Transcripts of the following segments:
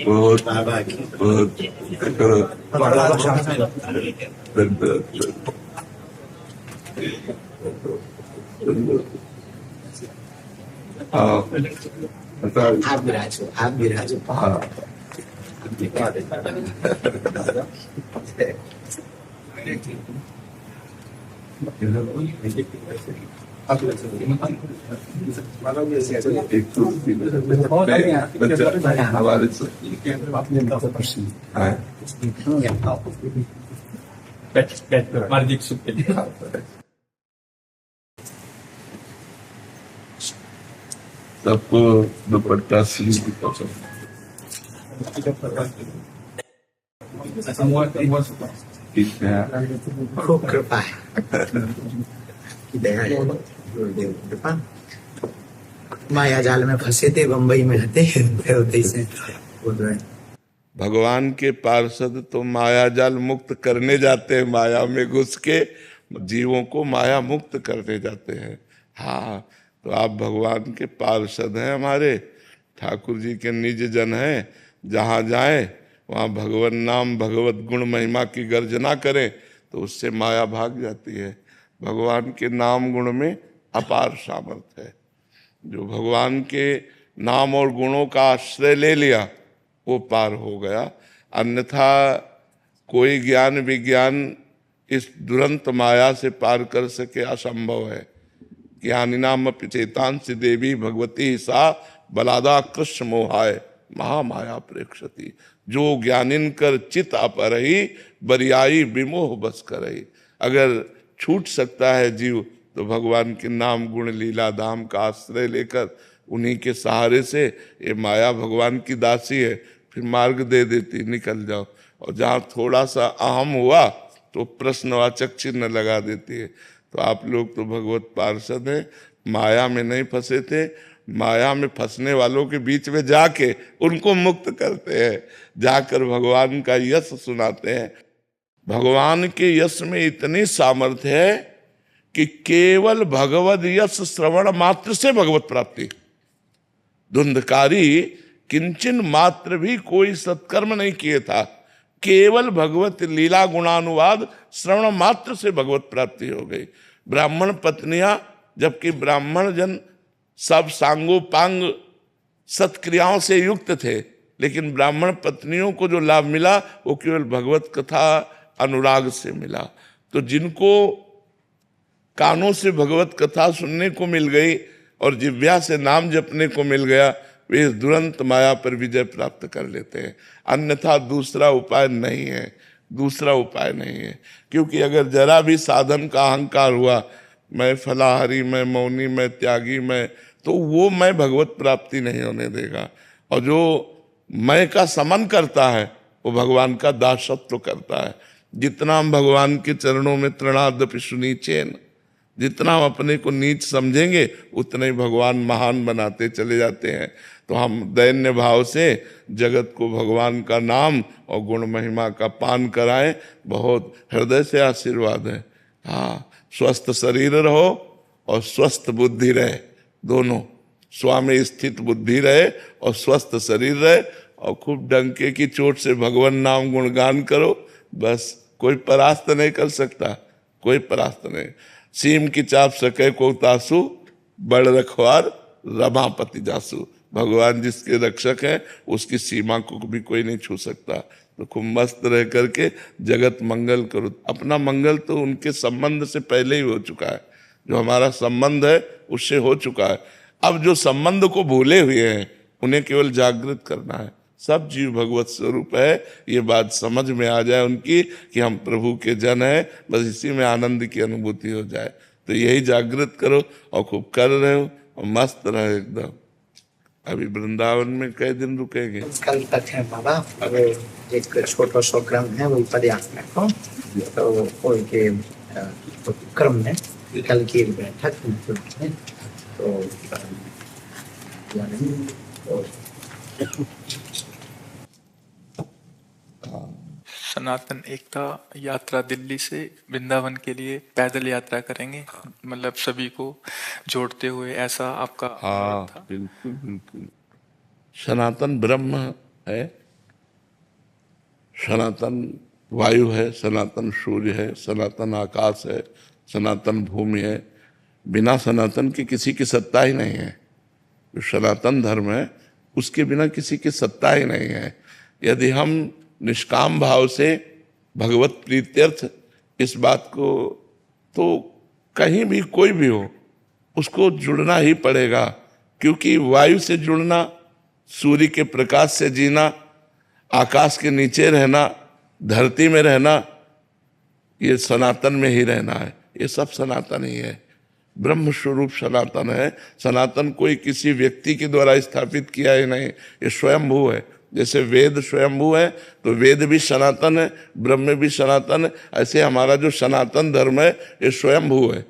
बहुत बहुत आप विराजो हाँ हमारे सबको दुपट्टा सी खूब कृपा है दया है गुरुदेव कृपा माया जाल में फंसे थे बम्बई में रहते फिर से बोल रहे भगवान के पार्षद तो माया जाल मुक्त करने जाते हैं, माया में घुस के जीवों को माया मुक्त करने जाते हैं। हाँ, तो आप भगवान के पार्षद हैं, हमारे ठाकुर जी के निज जन हैं। जहाँ जाएं वहाँ भगवान नाम भगवत गुण महिमा की गर्जना करें तो उससे माया भाग जाती है। भगवान के नाम गुण में अपार सामर्थ्य है। जो भगवान के नाम और गुणों का आश्रय ले लिया वो पार हो गया, अन्यथा कोई ज्ञान विज्ञान इस दुरंत माया से पार कर सके असंभव है। ज्ञानिनाम चेतांसि देवी भगवती सा बलादा कृष्ण मोहाय महामाया प्रेक्षति। जो ज्ञानिन कर चित अपरही बरियाई विमोह बस करही। अगर छूट सकता है जीव तो भगवान के नाम गुण लीला धाम का आश्रय लेकर उन्हीं के सहारे से, ये माया भगवान की दासी है, फिर मार्ग दे देती निकल जाओ। और जहाँ थोड़ा सा अहम हुआ तो प्रश्नवाचक चिन्ह लगा देती है। तो आप लोग तो भगवत पार्षद हैं, माया में नहीं फंसे थे, माया में फंसने वालों के बीच में जाके उनको मुक्त करते हैं, जाकर भगवान का यश सुनाते हैं। भगवान के यश में इतनी सामर्थ्य है कि केवल भगवद यश श्रवण मात्र से भगवत प्राप्ति। धुंधकारी किंचन मात्र भी कोई सत्कर्म नहीं किए था, केवल भगवत लीला गुणानुवाद श्रवण मात्र से भगवत प्राप्ति हो गई। ब्राह्मण पत्नियां, जबकि ब्राह्मण जन सब सांगोपांग सत्क्रियाओं से युक्त थे, लेकिन ब्राह्मण पत्नियों को जो लाभ मिला वो केवल भगवत कथा अनुराग से मिला। तो जिनको कानों से भगवत कथा सुनने को मिल गई और जिह्वा से नाम जपने को मिल गया, वे इस दुरंत माया पर विजय प्राप्त कर लेते हैं। अन्यथा दूसरा उपाय नहीं है, दूसरा उपाय नहीं है। क्योंकि अगर जरा भी साधन का अहंकार हुआ, मैं फलाहारी, मैं मौनी, मैं त्यागी, मैं, तो वो मैं भगवत प्राप्ति नहीं होने देगा। और जो मैं का समन करता है वो भगवान का दासत्व करता है। जितना हम भगवान के चरणों में तृणादपि सुनीचेन, जितना हम अपने को नीच समझेंगे उतना ही भगवान महान बनाते चले जाते हैं। तो हम दैन्य भाव से जगत को भगवान का नाम और गुण महिमा का पान कराएं, बहुत हृदय से आशीर्वाद है। हाँ, स्वस्थ शरीर रहो और स्वस्थ बुद्धि रहे, दोनों स्वामी स्थित बुद्धि रहे और स्वस्थ शरीर रहे, और खूब डंके की चोट से भगवान नाम गुणगान करो, बस कोई परास्त नहीं कर सकता, कोई परास्त नहीं। सीम की चाप सके को तासु, बड़ रखवार रमापति जासु। भगवान जिसके रक्षक हैं उसकी सीमा को भी कोई नहीं छू सकता। तो खूब मस्त रह करके जगत मंगल करो। अपना मंगल तो उनके संबंध से पहले ही हो चुका है, जो हमारा संबंध है उससे हो चुका है। अब जो संबंध को भूले हुए हैं उन्हें केवल जागृत करना है। सब जीव भगवत स्वरूप है, ये बात समझ में आ जाए उनकी कि हम प्रभु के जन हैं, बस इसी में आनंद की अनुभूति हो जाए। तो यही जागृत करो और खूब कर रहे हो और मस्त रहे एकदम। अभी वृंदावन में कई दिन रुकेंगे? कल तक है बाबा, अब एक छोटा सा क्रम है वही पदयात्रा में को, तो कोई के क्रम में कल की बैठक में तो सनातन एकता यात्रा दिल्ली से वृंदावन के लिए पैदल यात्रा करेंगे, मतलब सभी को जोड़ते हुए, ऐसा आपका हाँ था? बिल्कुल बिल्कुल। सनातन ब्रह्म है, सनातन वायु है, सनातन सूर्य है, सनातन आकाश है, सनातन भूमि है। बिना सनातन के किसी की सत्ता ही नहीं है। जो सनातन धर्म है उसके बिना किसी की सत्ता ही नहीं है। यदि हम निष्काम भाव से भगवत प्रीत्यर्थ इस बात को, तो कहीं भी कोई भी हो उसको जुड़ना ही पड़ेगा, क्योंकि वायु से जुड़ना, सूर्य के प्रकाश से जीना, आकाश के नीचे रहना, धरती में रहना, ये सनातन में ही रहना है। ये सब सनातन ही है। ब्रह्म स्वरूप सनातन है। सनातन कोई किसी व्यक्ति के द्वारा स्थापित किया ही नहीं, ये स्वयंभू है। जैसे वेद स्वयंभू है तो वेद भी सनातन है, ब्रह्म भी सनातन है। ऐसे हमारा जो सनातन धर्म है ये स्वयंभू है,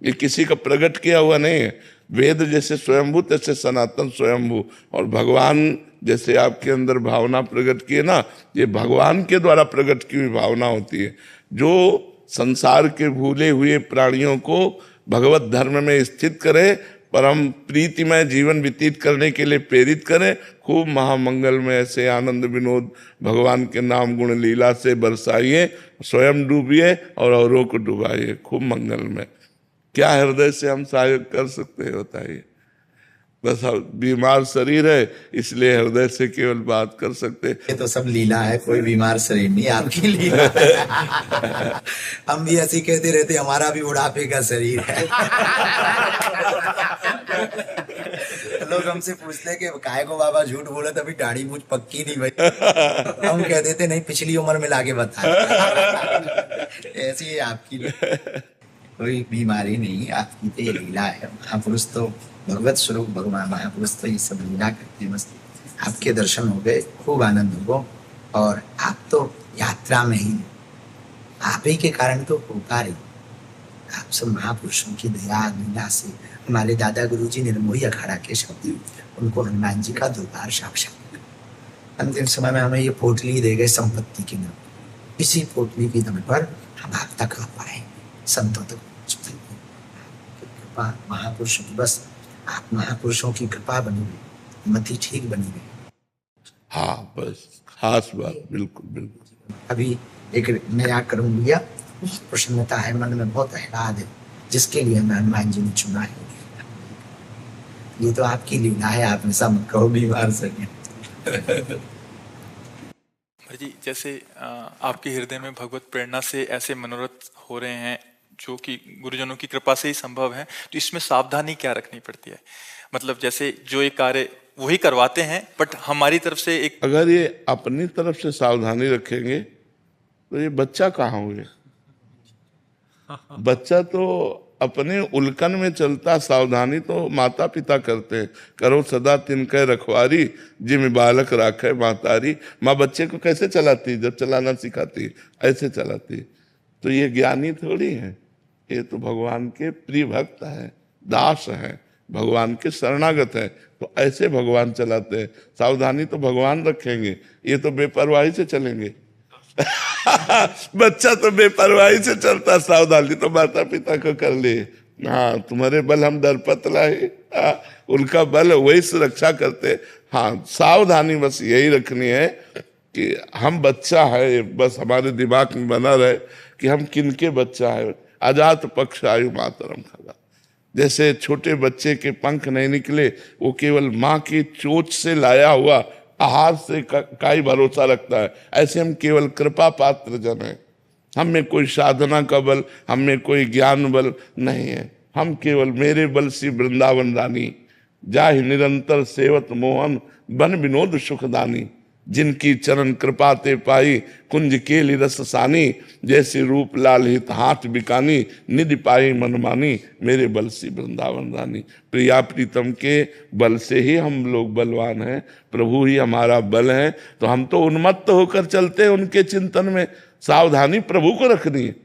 ये किसी का प्रकट किया हुआ नहीं है। वेद जैसे स्वयंभू तैसे सनातन स्वयंभू। और भगवान जैसे आपके अंदर भावना प्रकट की है ना, ये भगवान के द्वारा प्रकट की हुई भावना होती है, जो संसार के भूले हुए प्राणियों को भगवत धर्म में स्थित करे, परम प्रीतिमय जीवन व्यतीत करने के लिए प्रेरित करे। खूब महामंगल में ऐसे आनंद विनोद भगवान के नाम गुण लीला से बरसाइए, स्वयं डूबिए और औरों को डुबाइए खूब मंगल में। क्या हृदय से हम सहयोग कर सकते हैं बताइए? बस बीमार शरीर है इसलिए हृदय से केवल बात कर सकते। ये तो सब लीला है, कोई बीमार शरीर नहीं, आपकी लीला है। हम भी ऐसे कहते रहते हमारा भी बुढ़ापे का शरीर है। लोग हमसे पूछते हैं कि काहे को बाबा झूठ बोले, तभी दाढ़ी मूछ पक्की नहीं भाई। हम कह देते नहीं, पिछली उम्र में लाके बता। ऐसी है आपकी, कोई बीमारी नहीं, आपकी तो ये लीला है। महापुरुष तो भगवत स्वरूप भगवान महापुरुष तो ये सब लीला करते हैं। मस्त आपके दर्शन हो गए, खूब आनंद हो। और आप तो यात्रा में ही, आप ही के कारण तो होता रही। आप सब महापुरुषों की दया लीला से, हमारे दादा गुरु जी निर्मोही अखाड़ा के शब्द, उनको हनुमान जी का दरबार साक्षात। अंतिम समय में हमें ये पोटली दे गए संपत्ति की नाम, इसी पोटली की दम पर हम आप तक आ पाए, संतों तक कृपा महापुरुषों की। बस आप महापुरुषों की कृपा बनी हुई, मति ठीक बनी हुई। हाँ बस खास बात, बिल्कुल बिल्कुल। अभी एक नया कर्म लिया, प्रसन्नता है मन में, बहुत आह्लाद है, जिसके लिए मैं हनुमान जी ने चुना है। ये तो आपकी लीला है, आप ऐसा मत कहो बीमार सके। जी, जैसे आपके हृदय में भगवत प्रेरणा से ऐसे मनोरथ हो रहे हैं जो कि गुरुजनों की कृपा से ही संभव है, तो इसमें सावधानी क्या रखनी पड़ती है? मतलब जैसे जो एक कार्य वही करवाते हैं, बट हमारी तरफ से एक, अगर ये अपनी तरफ से सावधानी रखेंगे तो ये बच्चा कहाँ हुए? बच्चा तो अपने उल्कन में चलता, सावधानी तो माता पिता करते हैं। करो सदा तिनके रखवारी, जिम बालक राखे मातारी। माँ बच्चे को कैसे चलाती? जब चलाना सिखाती ऐसे चलाती। तो ये ज्ञानी थोड़ी है, ये तो भगवान के प्रिय भक्त हैं, दास हैं, भगवान के शरणागत हैं। तो ऐसे भगवान चलाते हैं। सावधानी तो भगवान रखेंगे, ये तो बेपरवाही से चलेंगे। बच्चा तो बेपरवाही से चलता, सावधानी तो माता पिता को कर ले। हाँ, तुम्हारे बल हम दरपत लाए, उनका बल वही सुरक्षा करते। हाँ, सावधानी बस यही रखनी है कि हम बच्चा है, बस हमारे दिमाग में बना रहे कि हम किनके बच्चा है। अजात पक्ष आयु मातरम खगा। जैसे छोटे बच्चे के पंख नहीं निकले, वो केवल माँ की चोंच से लाया हुआ आहार से का ही भरोसा रखता है, ऐसे हम केवल कृपा पात्र जन हैं। हम में कोई साधना का बल, हम में कोई ज्ञान बल नहीं है। हम केवल मेरे बल सी वृंदावन रानी, जाहि निरंतर सेवत मोहन, बन विनोद सुखदानी। जिनकी चरण कृपा ते पाई, कुंज केली रस सानी। जैसे रूप लाल हित हाथ बिकानी, निधि पाई मनमानी। मेरे बल सी वृंदावन रानी। प्रिया प्रीतम के बल से ही हम लोग बलवान हैं, प्रभु ही हमारा बल है। तो हम तो उन्मत्त होकर चलते हैं उनके चिंतन में। सावधानी प्रभु को रखनी है।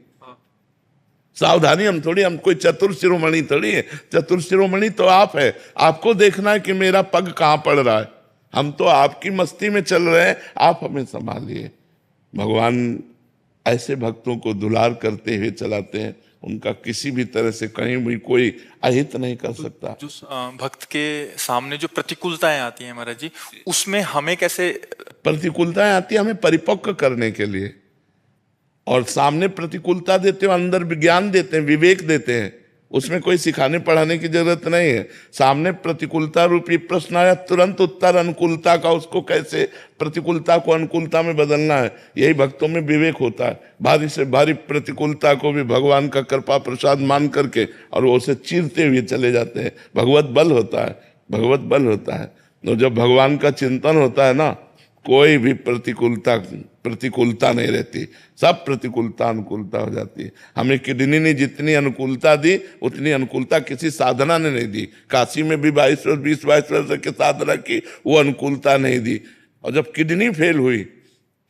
सावधानी हम थोड़ी, हम कोई चतुर शिरोमणि थोड़ी है। चतुर शिरोमणि तो आप है, आपको देखना है कि मेरा पग कहाँ पड़ रहा है। हम तो आपकी मस्ती में चल रहे हैं, आप हमें संभालिए। भगवान ऐसे भक्तों को दुलार करते हुए चलाते हैं। उनका किसी भी तरह से कहीं भी कोई अहित नहीं कर सकता। जो भक्त के सामने जो प्रतिकूलताएं आती हैं महाराज जी, उसमें हमें कैसे? प्रतिकूलताएं आती है हमें परिपक्व करने के लिए, और सामने प्रतिकूलता देते हो, अंदर विज्ञान देते हैं, विवेक देते हैं, उसमें कोई सिखाने पढ़ाने की जरूरत नहीं है। सामने प्रतिकूलता रूपी प्रश्न आया, तुरंत उत्तर अनुकूलता का, उसको कैसे प्रतिकूलता को अनुकूलता में बदलना है, यही भक्तों में विवेक होता है। भारी से भारी प्रतिकूलता को भी भगवान का कृपा प्रसाद मान करके और वो उसे चीरते हुए चले जाते हैं। भगवत बल होता है, भगवत बल होता है। तो जब भगवान का चिंतन होता है ना, कोई भी प्रतिकूलता नहीं रहती, सब प्रतिकूलता अनुकूलता हो जाती है। हमें किडनी ने जितनी अनुकूलता दी उतनी अनुकूलता किसी साधना ने नहीं दी। काशी में भी 20 वर्ष की साधना की, वो अनुकूलता नहीं दी। और जब किडनी फेल हुई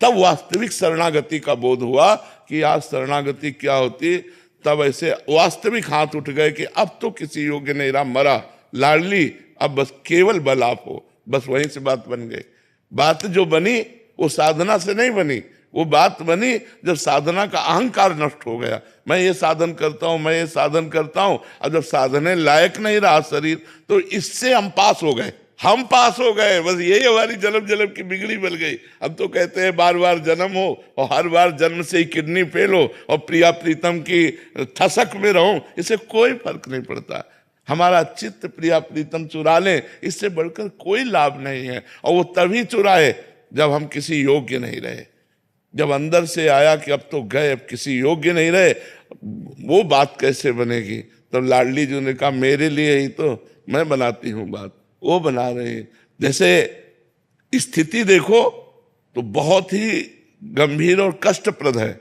तब वास्तविक शरणागति का बोध हुआ कि आज शरणागति क्या होती। तब ऐसे वास्तविक हाथ उठ गए कि अब तो किसी योग्य नहीं रहा, मरा लाडली, अब बस केवल बल आप हो। बस वहीं से बात बन गई। बात जो बनी वो साधना से नहीं बनी, वो बात बनी जब साधना का अहंकार नष्ट हो गया। मैं ये साधन करता हूं, मैं ये साधन करता हूं, और जब साधने लायक नहीं रहा शरीर, तो इससे हम पास हो गए, हम पास हो गए। बस यही हमारी जन्म जन्म की बिगड़ी बन गई। अब तो कहते हैं बार बार जन्म हो और हर बार जन्म से ही किडनी फेल हो और प्रिया प्रीतम की ठसक में रहूं, इससे कोई फर्क नहीं पड़ता। हमारा चित्त प्रिया प्रीतम चुरा ले, इससे बढ़कर कोई लाभ नहीं है। और वो तभी चुराए जब हम किसी योग्य नहीं रहे। जब अंदर से आया कि अब तो गए, अब किसी योग्य नहीं रहे, वो बात कैसे बनेगी। तब लाडली जी ने कहा मेरे लिए ही तो मैं बनाती हूँ बात, वो बना रहे हैं। जैसे स्थिति देखो तो बहुत ही गंभीर और कष्टप्रद है,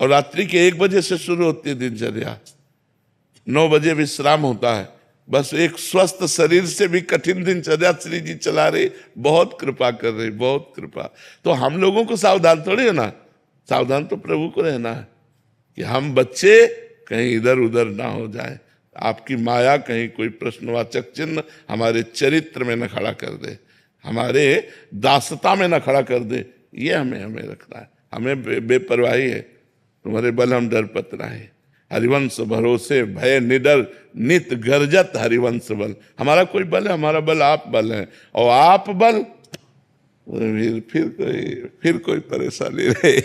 और रात्रि के 1 बजे से शुरू होती है दिनचर्या, 9 बजे विश्राम होता है। बस एक स्वस्थ शरीर से भी कठिन दिनचर्या श्री जी चला रही, बहुत कृपा कर रही, बहुत कृपा। तो हम लोगों को सावधान थोड़ी होना, सावधान तो प्रभु को रहना है कि हम बच्चे कहीं इधर उधर ना हो जाए। आपकी माया कहीं कोई प्रश्नवाचक चिन्ह हमारे चरित्र में न खड़ा कर दे, हमारे दासता में न खड़ा कर दे, ये हमें रखना है। हमें बेपरवाही है, तुम्हारे बल हम डरपत रहे। हरिवंश भरोसे भय निडर नित गर्जत हरिवंश बल। हमारा कोई बल है, हमारा बल आप बल है, और आप बल फिर कोई परेशानी नहीं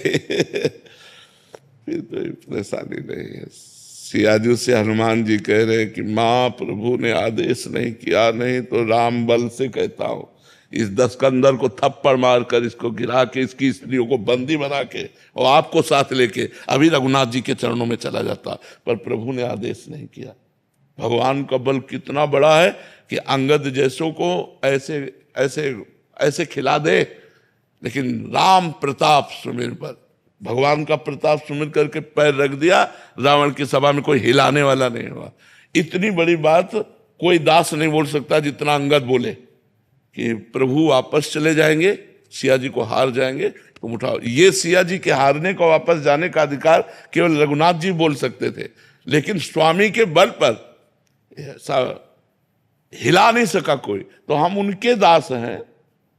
फिर कोई परेशानी नहीं है। सियाजू से हनुमान जी कह रहे कि माँ प्रभु ने आदेश नहीं किया, नहीं तो राम बल से कहता हूँ इस दस्कंदर को थप्पड़ मारकर इसको गिरा के इसकी स्त्रियों को बंदी बना के और आपको साथ लेके अभी रघुनाथ जी के चरणों में चला जाता, पर प्रभु ने आदेश नहीं किया। भगवान का बल कितना बड़ा है कि अंगद जैसों को ऐसे ऐसे ऐसे खिला दे, लेकिन राम प्रताप सुमिर पर भगवान का प्रताप सुमिर करके पैर रख दिया, रावण की सभा में कोई हिलाने वाला नहीं हुआ। इतनी बड़ी बात कोई दास नहीं बोल सकता जितना अंगद बोले कि प्रभु वापस चले जाएंगे, सिया जी को हार जाएंगे, तुम उठाओ। ये सिया जी के हारने को वापस जाने का अधिकार केवल रघुनाथ जी बोल सकते थे, लेकिन स्वामी के बल पर ऐसा हिला नहीं सका कोई। तो हम उनके दास हैं।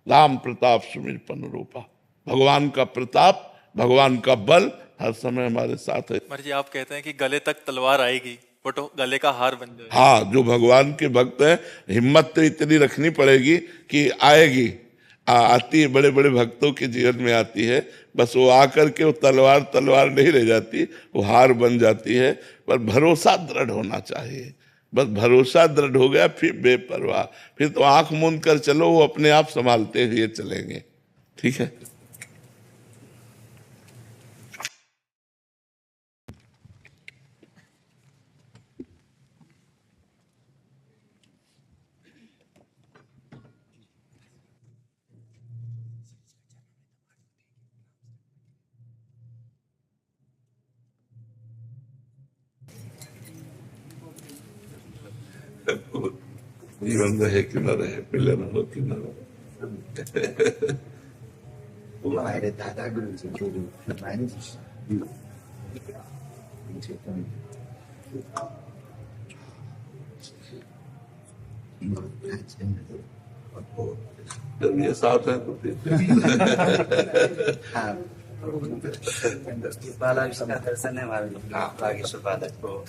राम प्रताप सुमिर पन रूपा, भगवान का प्रताप, भगवान का बल हर समय हमारे साथ है। महाराज जी आप कहते हैं कि गले तक तलवार आएगी बट गले का हार बन जाए। हाँ, जो भगवान के भक्त हैं हिम्मत तो इतनी रखनी पड़ेगी कि आएगी, आती है, बड़े बड़े भक्तों के जीवन में आती है। बस वो आकर के वो तलवार नहीं रह जाती, वो हार बन जाती है। पर भरोसा दृढ़ होना चाहिए। बस भरोसा दृढ़ हो गया फिर बेपरवाह, फिर तो आंख मूंद कर चलो, वो अपने आप संभालते हुए चलेंगे। ठीक है। जीवन रहे कि न रहे, मिलन हो कि न हो। हमारे दादा गुरु जी के जो फरमाने जब ये साथ है तो हाँ, बालाजी का दर्शन है हमारे हाँ। बागेश्वर बालक को।